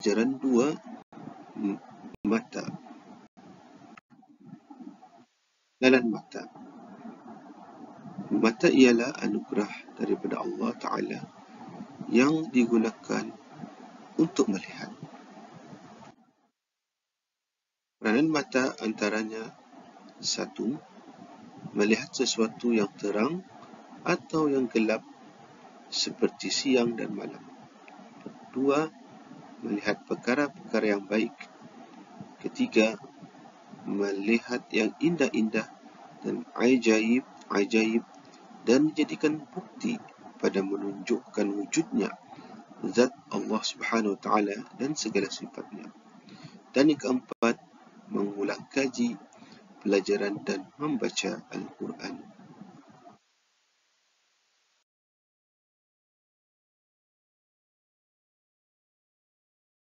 pelajaran dua mata. Jalan mata. Mata ialah anugerah daripada Allah Ta'ala yang digunakan untuk melihat. Peranan mata antaranya: satu, melihat sesuatu yang terang atau yang gelap seperti siang dan malam. Dua, melihat perkara-perkara yang baik. Ketiga, melihat yang indah-indah dan ajaib dan dijadikan bukti pada menunjukkan wujudnya zat Allah Subhanahu Wa Taala dan segala sifatnya. Dan yang keempat, mengulang kaji pelajaran dan membaca Al-Quran.